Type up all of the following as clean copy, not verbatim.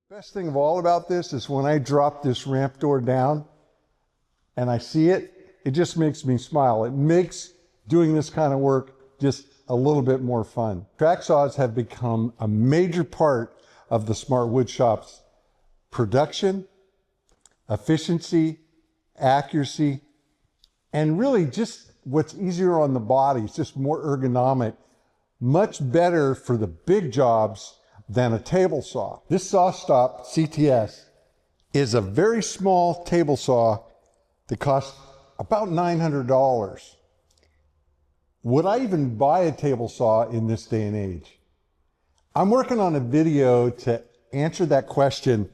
Best thing of all about this is when I drop this ramp door down and I see it, it just makes me smile. It makes doing this kind of work just a little bit more fun. Track saws have become a major part of the Smart Woodshop's production, efficiency, accuracy, and really just what's easier on the body. It's just more ergonomic, much better for the big jobs than a table saw. This saw stop CTS is a very small table saw that costs about $900. Would I even buy a table saw in this day and age? I'm working on a video to answer that question.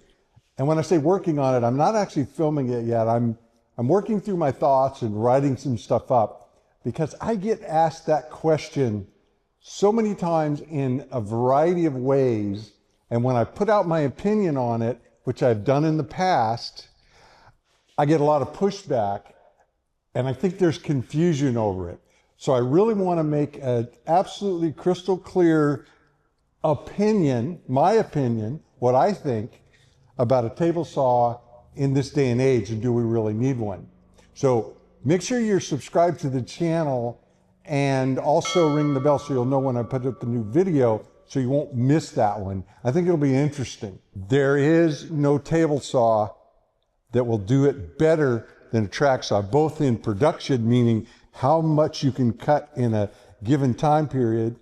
And when I say working on it, I'm not actually filming it yet. I'm working through my thoughts and writing some stuff up because I get asked that question so many times in a variety of ways. And when I put out my opinion on it, which I've done in the past, I get a lot of pushback and I think there's confusion over it. So I really want to make an absolutely crystal clear opinion, my opinion, what I think about a table saw in this day and age, and do we really need one? So make sure you're subscribed to the channel and also ring the bell so you'll know when I put up the new video so you won't miss that one. I think it'll be interesting. There is no table saw that will do it better than a track saw, both in production, meaning how much you can cut in a given time period,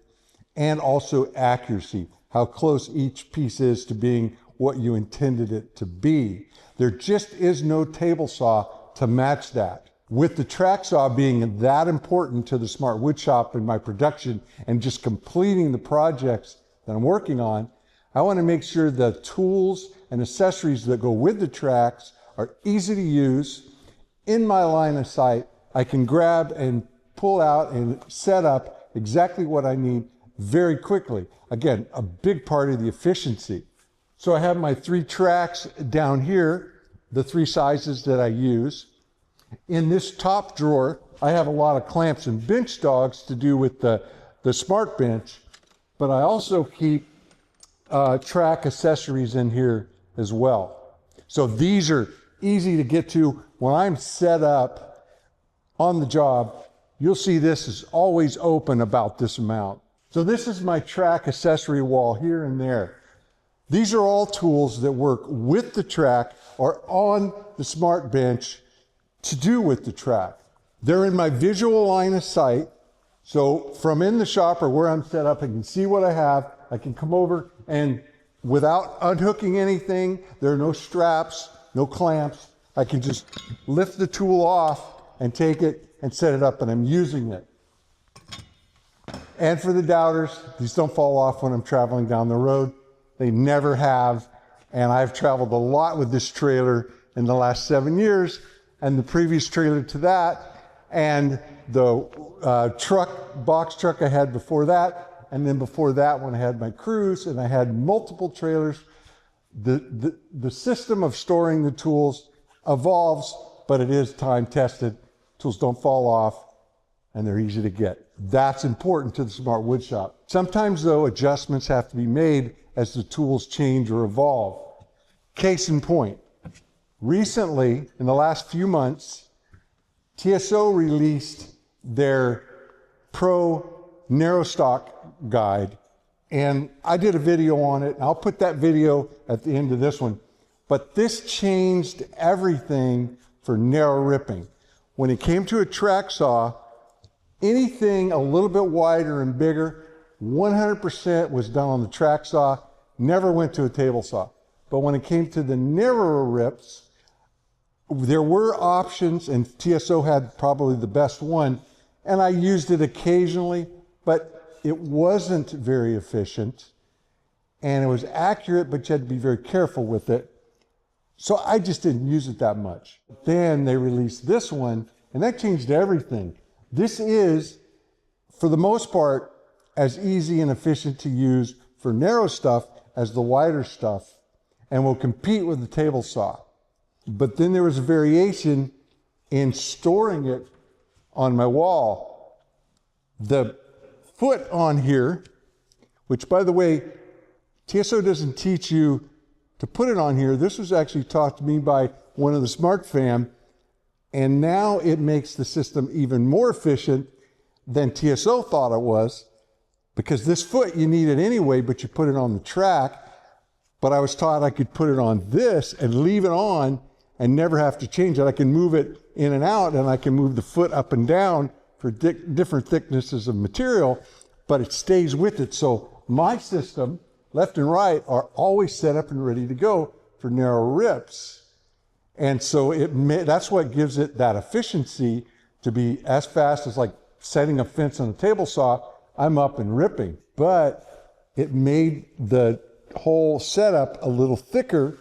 and also accuracy, how close each piece is to being what you intended it to be. There just is no table saw to match that. With the track saw being that important to the Smart Woodshop in my production and just completing the projects that I'm working on, I want to make sure the tools and accessories that go with the tracks are easy to use, in my line of sight. I can grab and pull out and set up exactly what I need very quickly. Again, a big part of the efficiency. So I have my 3 tracks down here, the 3 sizes that I use. In this top drawer, I have a lot of clamps and bench dogs to do with the Smart Bench, but I also keep track accessories in here as well. So these are easy to get to. When I'm set up on the job, you'll see this is always open about this amount. So this is my track accessory wall here and there. These are all tools that work with the track or on the Smart Bench to do with the track. They're in my visual line of sight. So from in the shop or where I'm set up, I can see what I have. I can come over and without unhooking anything, there are no straps, no clamps. I can just lift the tool off and take it and set it up, and I'm using it. And for the doubters, these don't fall off when I'm traveling down the road. They never have. And I've traveled a lot with this trailer in the last 7 years, and the previous trailer to that, and the box truck I had before that, and then before that when I had my cruise and I had multiple trailers. The system of storing the tools evolves, but it is time tested. Tools don't fall off and they're easy to get. That's important to the Smart Woodshop. Sometimes though, adjustments have to be made as the tools change or evolve. Case in point, recently, in the last few months, TSO released their Pro Narrow Stock Guide, and I did a video on it, and I'll put that video at the end of this one. But this changed everything for narrow ripping. When it came to a track saw, anything a little bit wider and bigger, 100% was done on the track saw, never went to a table saw. But when it came to the narrower rips, there were options, and TSO had probably the best one, and I used it occasionally, but it wasn't very efficient, and it was accurate, but you had to be very careful with it. So I just didn't use it that much. Then they released this one, and that changed everything. This is, for the most part, as easy and efficient to use for narrow stuff as the wider stuff, and will compete with the table saw. But then there was a variation in storing it on my wall. The foot on here, which by the way, TSO doesn't teach you to put it on here. This was actually taught to me by one of the Smart fam, and now it makes the system even more efficient than TSO thought it was, because this foot you need it anyway, but you put it on the track. But I was taught I could put it on this and leave it on and never have to change it. I can move it in and out, and I can move the foot up and down for different thicknesses of material, but it stays with it. So my system, left and right, are always set up and ready to go for narrow rips. And so that's what gives it that efficiency to be as fast as like setting a fence on a table saw. I'm up and ripping, but it made the whole setup a little thicker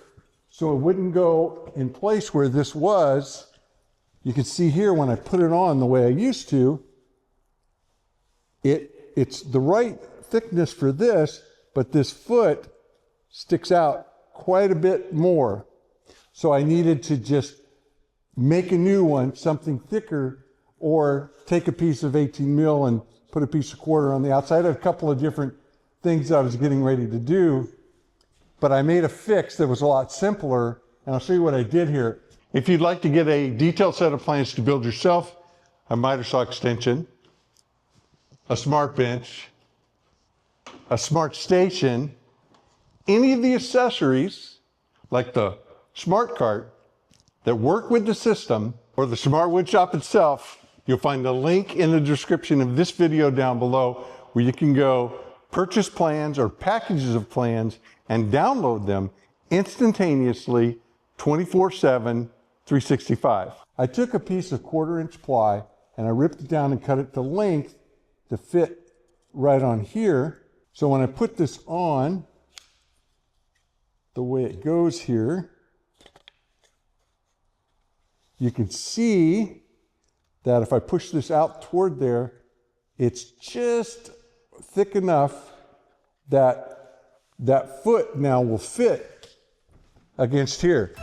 so it wouldn't go in place where this was. You can see here when I put it on the way I used to, it's the right thickness for this, but this foot sticks out quite a bit more. So I needed to just make a new one, something thicker, or take a piece of 18 mil and put a piece of quarter on the outside. I had a couple of different things I was getting ready to do, but I made a fix that was a lot simpler, and I'll show you what I did here. If you'd like to get a detailed set of plans to build yourself a miter saw extension, a smart bench, a smart station, any of the accessories like the smart cart that work with the system, or the Smart Woodshop itself, you'll find the link in the description of this video down below where you can go purchase plans or packages of plans and download them instantaneously 24/7, 365. I took a piece of 1/4-inch ply and I ripped it down and cut it to length to fit right on here. So when I put this on, the way it goes here, you can see that if I push this out toward there, it's just thick enough that that foot now will fit against here.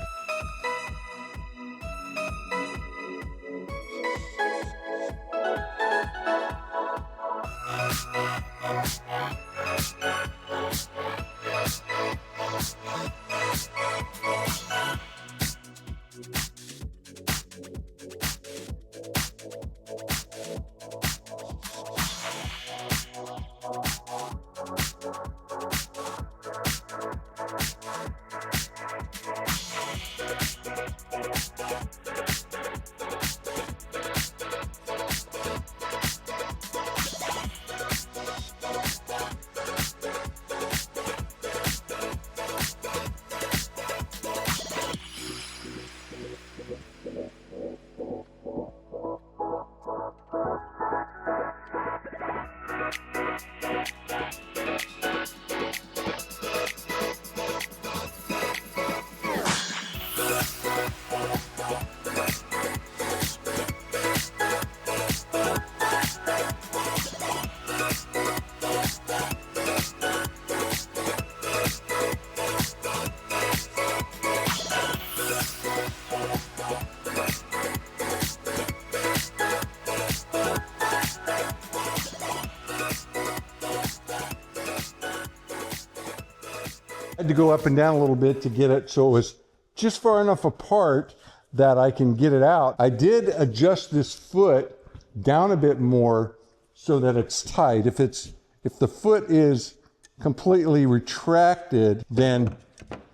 I had to go up and down a little bit to get it so it was just far enough apart that I can get it out. I did adjust this foot down a bit more so that it's tight. If the foot is completely retracted, then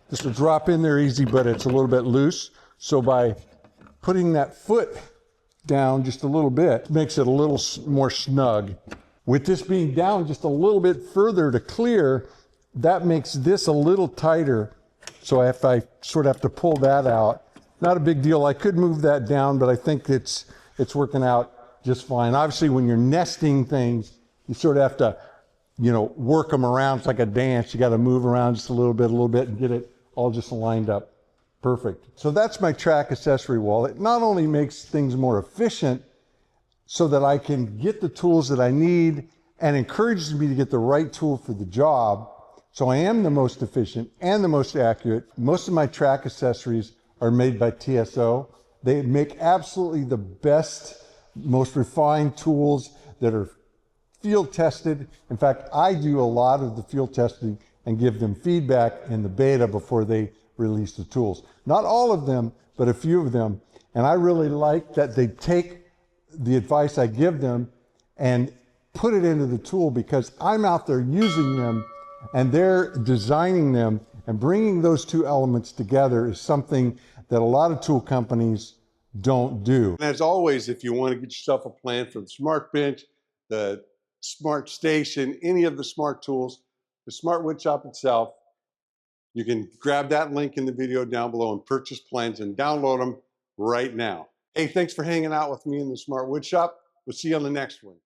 this will drop in there easy, but it's a little bit loose. So by putting that foot down just a little bit, makes it a little more snug. With this being down just a little bit further to clear, that makes this a little tighter. So I sort of have to pull that out. Not a big deal. I could move that down, but I think it's working out just fine. Obviously, when you're nesting things, you sort of have to, work them around. It's like a dance. You got to move around just a little bit, and get it all just lined up perfect. So that's my track accessory wall. It not only makes things more efficient so that I can get the tools that I need and encourages me to get the right tool for the job, so I am the most efficient and the most accurate. Most of my track accessories are made by TSO. They make absolutely the best, most refined tools that are field tested. In fact, I do a lot of the field testing and give them feedback in the beta before they release the tools. Not all of them, but a few of them. And I really like that they take the advice I give them and put it into the tool, because I'm out there using them and they're designing them, and bringing those two elements together is something that a lot of tool companies don't do. And as always, if you want to get yourself a plan for the Smart Bench, the Smart Station, any of the smart tools, the Smart Woodshop itself, you can grab that link in the video down below and purchase plans and download them right now. Hey, thanks for hanging out with me in the Smart Woodshop. We'll see you on the next one.